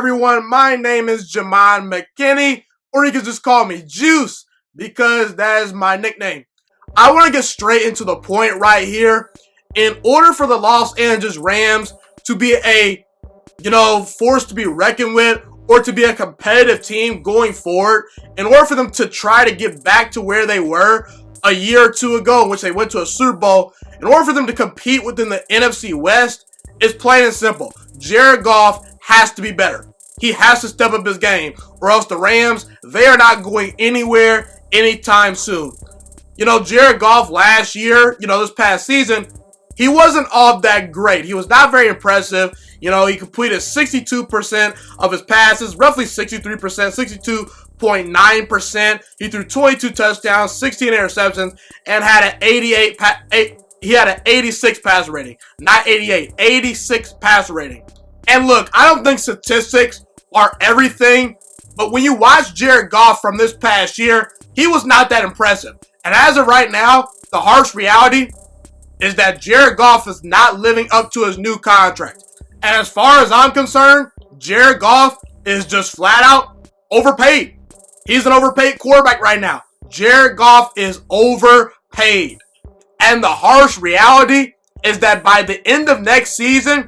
everyone? My name is Jamon McKinney, or you can just call me Juice, because that is my nickname. I want to get straight into the point right here. In order for the Los Angeles Rams to be a, force to be reckoned with, or to be a competitive team going forward, in order for them to try to get back to where they were a year or two ago, in which they went to a Super Bowl, in order for them to compete within the NFC West, it's plain and simple. Jared Goff has to be better. He has to step up his game, or else the Rams, they are not going anywhere anytime soon. Jared Goff last year, this past season, he wasn't all that great. He was not very impressive. He completed 62% of his passes, roughly 63%, 62.9%. He threw 22 touchdowns, 16 interceptions, and had an 86 pass rating. Not 88, 86 pass rating. And look, I don't think statistics are everything, but when you watch Jared Goff from this past year, he was not that impressive. And as of right now, the harsh reality is that Jared Goff is not living up to his new contract. And as far as I'm concerned, Jared Goff is just flat out overpaid. He's an overpaid quarterback right now. Jared Goff is overpaid. And the harsh reality is that by the end of next season,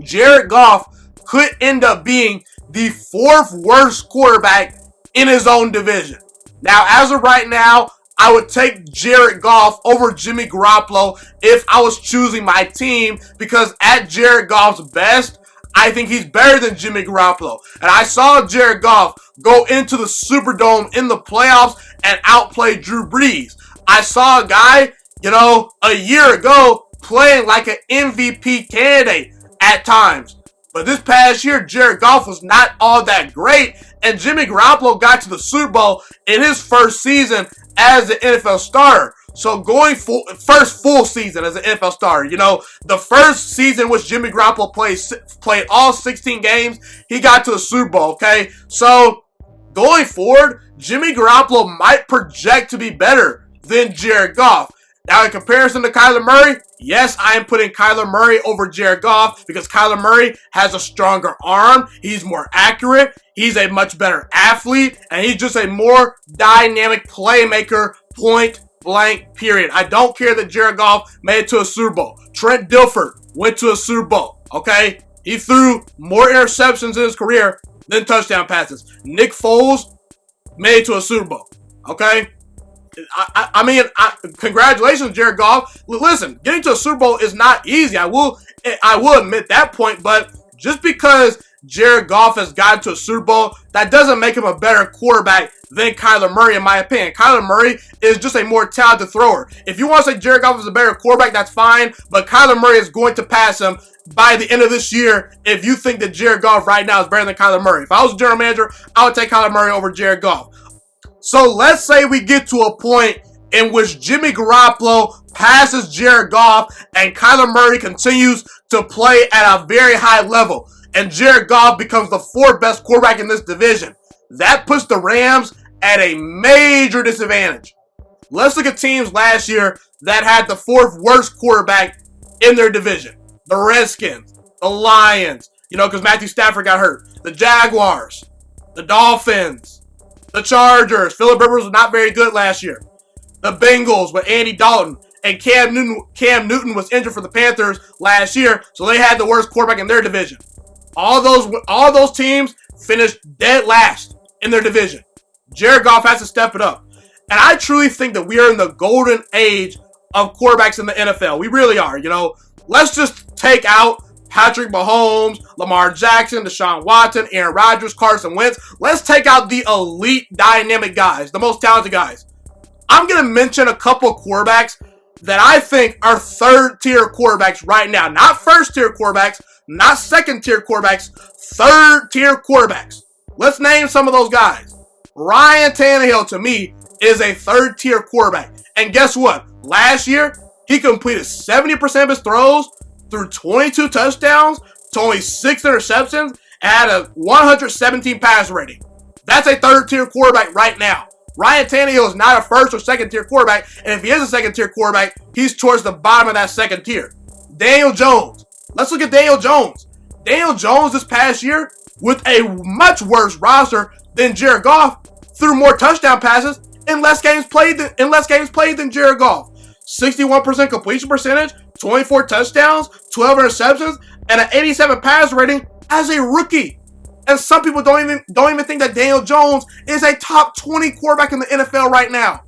Jared Goff could end up being the fourth worst quarterback in his own division. Now, as of right now, I would take Jared Goff over Jimmy Garoppolo if I was choosing my team, because at Jared Goff's best, I think he's better than Jimmy Garoppolo. And I saw Jared Goff go into the Superdome in the playoffs and outplay Drew Brees. I saw a guy, a year ago playing like an MVP candidate at times. But this past year, Jared Goff was not all that great, and Jimmy Garoppolo got to the Super Bowl in his first season as an NFL starter. So first full season as an NFL starter. The first season which Jimmy Garoppolo played all 16 games, he got to the Super Bowl, okay? So going forward, Jimmy Garoppolo might project to be better than Jared Goff. Now, in comparison to Kyler Murray, yes, I am putting Kyler Murray over Jared Goff because Kyler Murray has a stronger arm. He's more accurate. He's a much better athlete. And he's just a more dynamic playmaker, point blank, period. I don't care that Jared Goff made it to a Super Bowl. Trent Dilfer went to a Super Bowl, okay? He threw more interceptions in his career than touchdown passes. Nick Foles made it to a Super Bowl, okay? Congratulations, Jared Goff. Listen, getting to a Super Bowl is not easy. I will admit that point, but just because Jared Goff has gotten to a Super Bowl, that doesn't make him a better quarterback than Kyler Murray, in my opinion. Kyler Murray is just a more talented thrower. If you want to say Jared Goff is a better quarterback, that's fine, but Kyler Murray is going to pass him by the end of this year if you think that Jared Goff right now is better than Kyler Murray. If I was a general manager, I would take Kyler Murray over Jared Goff. So let's say we get to a point in which Jimmy Garoppolo passes Jared Goff and Kyler Murray continues to play at a very high level, and Jared Goff becomes the fourth best quarterback in this division. That puts the Rams at a major disadvantage. Let's look at teams last year that had the fourth worst quarterback in their division. The Redskins, the Lions, because Matthew Stafford got hurt. The Jaguars, the Dolphins, the Chargers. Philip Rivers was not very good last year. The Bengals with Andy Dalton. And Cam Newton was injured for the Panthers last year, so they had the worst quarterback in their division. All those teams finished dead last in their division. Jared Goff has to step it up. And I truly think that we are in the golden age of quarterbacks in the NFL. We really are. Let's just take out Patrick Mahomes, Lamar Jackson, Deshaun Watson, Aaron Rodgers, Carson Wentz. Let's take out the elite dynamic guys, the most talented guys. I'm going to mention a couple of quarterbacks that I think are third-tier quarterbacks right now. Not first-tier quarterbacks, not second-tier quarterbacks, third-tier quarterbacks. Let's name some of those guys. Ryan Tannehill, to me, is a third-tier quarterback. And guess what? Last year, he completed 70% of his throws, threw 22 touchdowns to only 6 interceptions, and had a 117 pass rating. That's a third-tier quarterback right now. Ryan Tannehill is not a first or second-tier quarterback, and if he is a second-tier quarterback, he's towards the bottom of that second tier. Daniel Jones. Let's look at Daniel Jones. Daniel Jones this past year with a much worse roster than Jared Goff threw more touchdown passes in less games played than Jared Goff. 61% completion percentage, 24 touchdowns, 12 interceptions, and an 87 pass rating as a rookie. And some people don't even think that Daniel Jones is a top 20 quarterback in the NFL right now.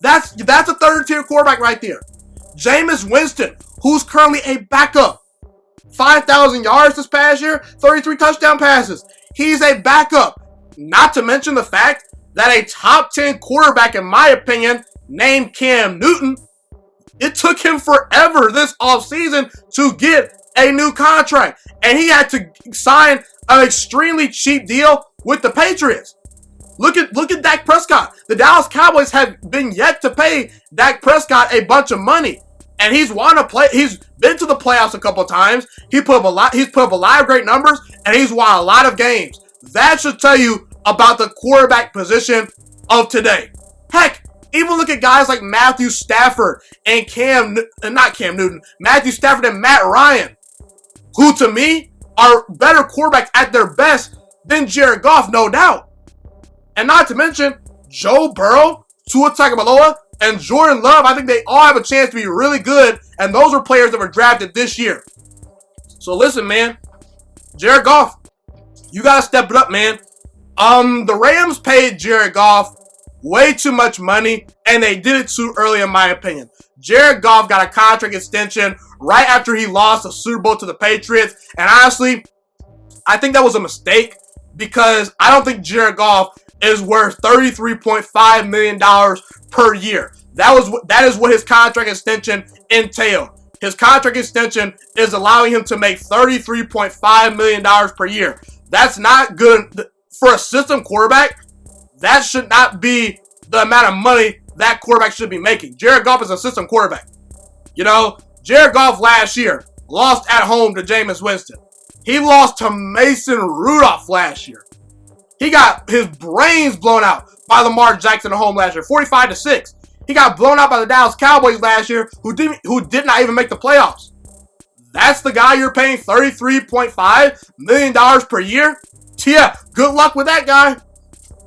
That's a third-tier quarterback right there. Jameis Winston, who's currently a backup. 5,000 yards this past year, 33 touchdown passes. He's a backup. Not to mention the fact that a top 10 quarterback, in my opinion, named Cam Newton, it took him forever this offseason to get a new contract. And he had to sign an extremely cheap deal with the Patriots. Look at Dak Prescott. The Dallas Cowboys have been yet to pay Dak Prescott a bunch of money. And he's been to the playoffs a couple of times. He's put up a lot of great numbers, and he's won a lot of games. That should tell you about the quarterback position of today. Heck, even look at guys like Matthew Stafford and Matthew Stafford and Matt Ryan, who to me are better quarterbacks at their best than Jared Goff, no doubt. And not to mention Joe Burrow, Tua Tagovailoa, and Jordan Love. I think they all have a chance to be really good, and those are players that were drafted this year. So listen, man, Jared Goff, you gotta step it up, man. The Rams paid Jared Goff way too much money, and they did it too early, in my opinion. Jared Goff got a contract extension right after he lost the Super Bowl to the Patriots, and honestly, I think that was a mistake because I don't think Jared Goff is worth $33.5 million per year. That is what his contract extension entailed. His contract extension is allowing him to make $33.5 million per year. That's not good for a system quarterback. That should not be the amount of money that quarterback should be making. Jared Goff is a system quarterback. You know, Jared Goff last year lost at home to Jameis Winston. He lost to Mason Rudolph last year. He got his brains blown out by Lamar Jackson at home last year, 45-6. He got blown out by the Dallas Cowboys last year, who did not even make the playoffs. That's the guy you're paying $33.5 million per year? Yeah, good luck with that guy.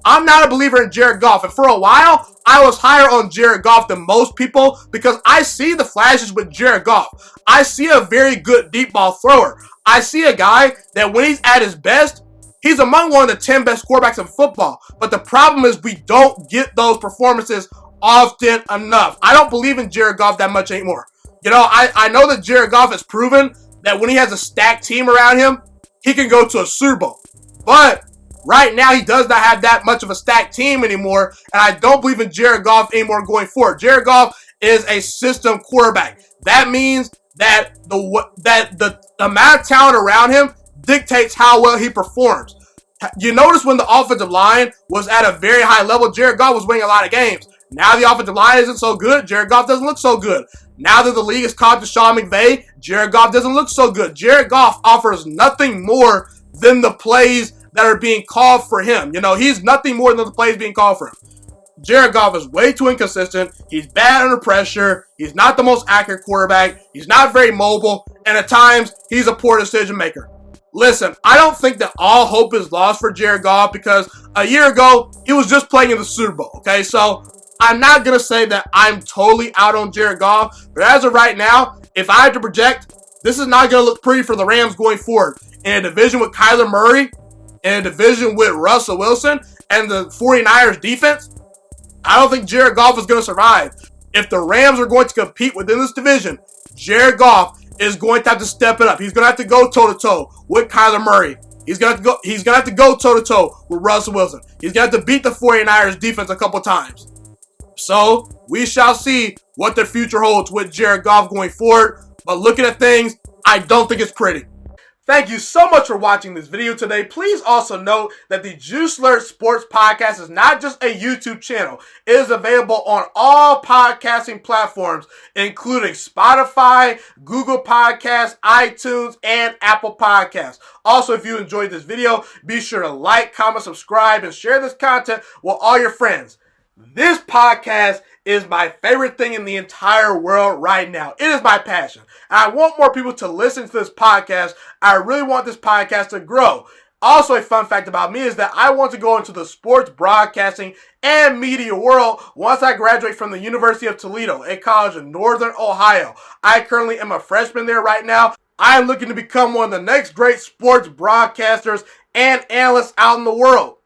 I'm not a believer in Jared Goff, and for a while, I was higher on Jared Goff than most people because I see the flashes with Jared Goff. I see a very good deep ball thrower. I see a guy that when he's at his best, he's among one of the 10 best quarterbacks in football. But the problem is we don't get those performances often enough. I don't believe in Jared Goff that much anymore. You know, I know that Jared Goff has proven that when he has a stacked team around him, he can go to a Super Bowl. But right now, he does not have that much of a stacked team anymore, and I don't believe in Jared Goff anymore going forward. Jared Goff is a system quarterback. That means that the amount of talent around him dictates how well he performs. You notice when the offensive line was at a very high level, Jared Goff was winning a lot of games. Now the offensive line isn't so good, Jared Goff doesn't look so good. Now that the league has caught Deshaun McVay, Jared Goff doesn't look so good. Jared Goff offers nothing more than the plays that are being called for him. You know, he's nothing more than the plays being called for him. Jared Goff is way too inconsistent. He's bad under pressure. He's not the most accurate quarterback. He's not very mobile. And at times, he's a poor decision maker. Listen, I don't think that all hope is lost for Jared Goff because a year ago, he was just playing in the Super Bowl. Okay, so I'm not going to say that I'm totally out on Jared Goff. But as of right now, if I had to project, this is not going to look pretty for the Rams going forward. In a division with Kyler Murray, in a division with Russell Wilson, and the 49ers defense, I don't think Jared Goff is going to survive. If the Rams are going to compete within this division, Jared Goff is going to have to step it up. He's going to have to go toe-to-toe with Kyler Murray. He's going to have to go toe-to-toe with Russell Wilson. He's going to have to beat the 49ers defense a couple times. So, we shall see what the future holds with Jared Goff going forward. But looking at things, I don't think it's pretty. Thank you so much for watching this video today. Please also note that the Juice Alert Sports Podcast is not just a YouTube channel. It is available on all podcasting platforms, including Spotify, Google Podcasts, iTunes, and Apple Podcasts. Also, if you enjoyed this video, be sure to like, comment, subscribe, and share this content with all your friends. This podcast is my favorite thing in the entire world right now. It is my passion. And I want more people to listen to this podcast. I really want this podcast to grow. Also, a fun fact about me is that I want to go into the sports broadcasting and media world once I graduate from the University of Toledo, a college in Northern Ohio. I currently am a freshman there right now. I am looking to become one of the next great sports broadcasters and analysts out in the world.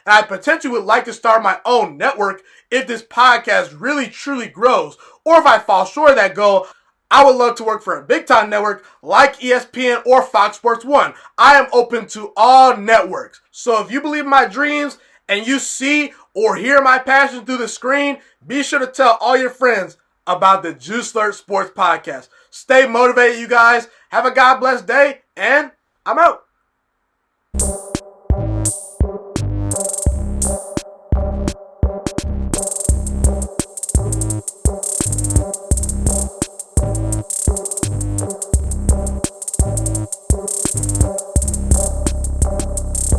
And I potentially would like to start my own network if this podcast really truly grows. Or if I fall short of that goal, I would love to work for a big time network like ESPN or Fox Sports 1. I am open to all networks. So if you believe in my dreams and you see or hear my passion through the screen, be sure to tell all your friends about the Juice Alert Sports Podcast. Stay motivated, you guys. Have a God bless day, and I'm out.